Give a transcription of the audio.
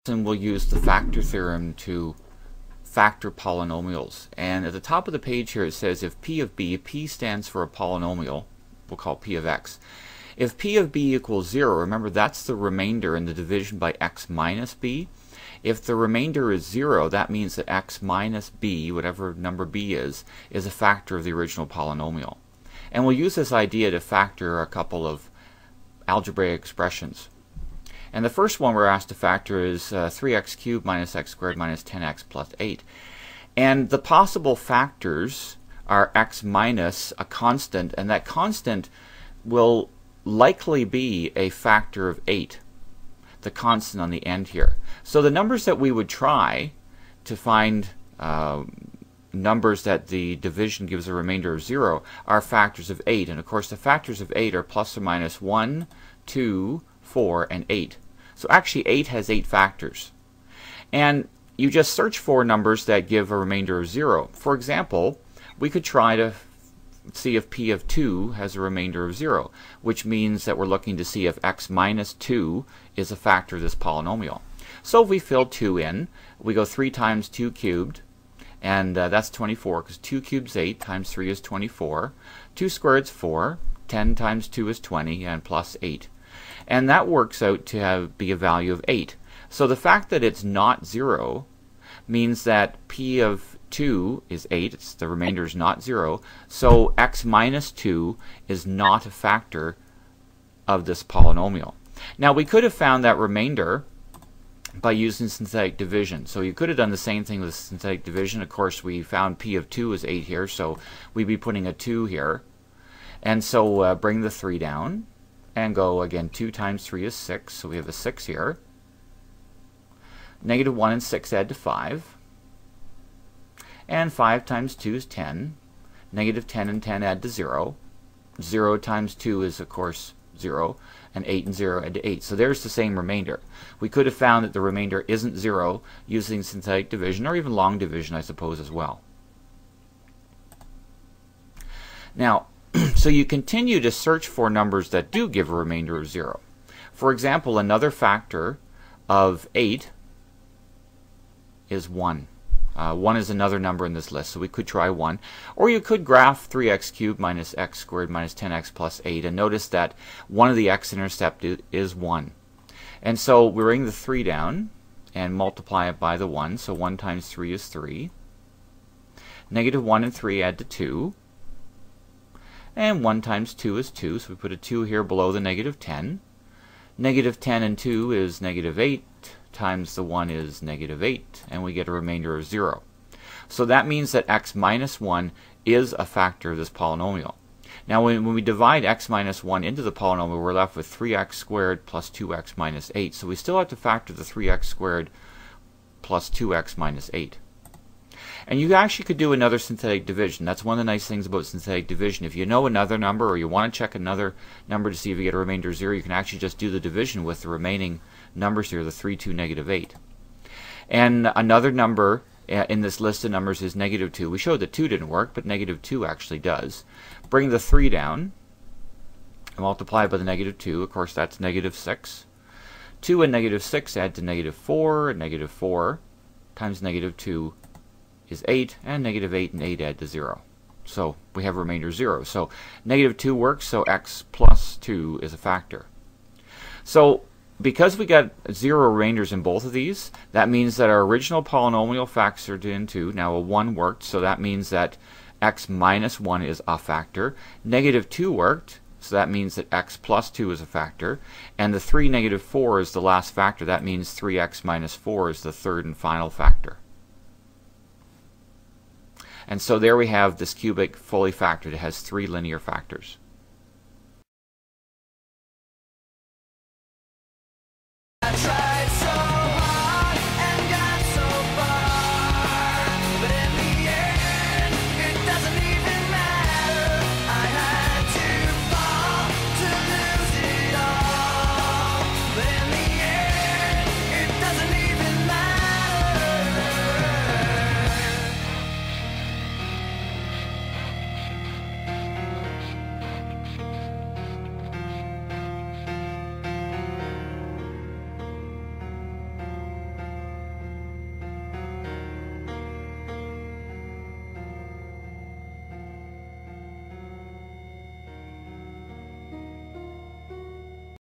And we'll use the factor theorem to factor polynomials. And at the top of the page here it says if p of b, p stands for a polynomial, we'll call p of x. If p of b equals 0, remember that's the remainder in the division by x minus b. If the remainder is 0, that means that x minus b, whatever number b is a factor of the original polynomial. And we'll use this idea to factor a couple of algebraic expressions. And the first one we're asked to factor is 3x cubed minus x squared minus 10x plus 8. And the possible factors are x minus a constant, and that constant will likely be a factor of 8, the constant on the end here. So the numbers that we would try to find numbers that the division gives a remainder of 0 are factors of 8. And of course the factors of 8 are plus or minus 1, 2, 4, and 8. So actually 8 has 8 factors. And you just search for numbers that give a remainder of 0. For example, we could try to see if p of 2 has a remainder of 0, which means that we're looking to see if x minus 2 is a factor of this polynomial. So if we fill 2 in, we go 3 times 2 cubed, and that's 24, because 2 cubed is 8, times 3 is 24. 2 squared is 4, 10 times 2 is 20, and plus 8. And that works out to be a value of 8. So the fact that it's not 0 means that p of 2 is 8, the remainder is not 0, so x minus 2 is not a factor of this polynomial. Now we could have found that remainder by using synthetic division. So you could have done the same thing with synthetic division. Of course we found p of 2 is 8 here, so we'd be putting a 2 here. And so bring the 3 down and go again, 2 times 3 is 6, so we have a 6 here. Negative 1 and 6 add to 5. And 5 times 2 is 10. Negative 10 and 10 add to 0. 0 times 2 is, of course, 0. And 8 and 0 add to 8. So there's the same remainder. We could have found that the remainder isn't 0 using synthetic division, or even long division, I suppose, as well. Now, so you continue to search for numbers that do give a remainder of 0. For example, another factor of 8 is 1. 1 is another number in this list, so we could try 1. Or you could graph 3x cubed minus x squared minus 10x plus 8, and notice that one of the x-intercept is 1. And so we bring the 3 down and multiply it by the 1, so 1 times 3 is 3. Negative 1 and 3 add to 2. And 1 times 2 is 2, so we put a 2 here below the negative 10. Negative 10 and 2 is negative 8. Times the 1 is negative 8, and we get a remainder of 0. So that means that x minus 1 is a factor of this polynomial. Now when we divide x minus 1 into the polynomial, we're left with 3x squared plus 2x minus 8. So we still have to factor the 3x squared plus 2x minus 8. And you actually could do another synthetic division. That's one of the nice things about synthetic division. If you know another number, or you want to check another number to see if you get a remainder of 0, you can actually just do the division with the remaining numbers here, the 3, 2, negative 8. And another number in this list of numbers is negative 2. We showed that 2 didn't work, but negative 2 actually does. Bring the 3 down, and multiply by the negative 2. Of course, that's negative 6. 2 and negative 6 add to negative 4, and negative 4 times negative 2 is 8, and negative 8 and 8 add to 0. So we have remainder 0. So negative 2 works, so x plus 2 is a factor. So because we got 0 remainders in both of these, that means that our original polynomial factored into, now a 1 worked, so that means that x minus 1 is a factor. Negative 2 worked, so that means that x plus 2 is a factor. And the 3, negative 4 is the last factor. That means 3x minus 4 is the third and final factor. And so there we have this cubic fully factored. It has 3 linear factors.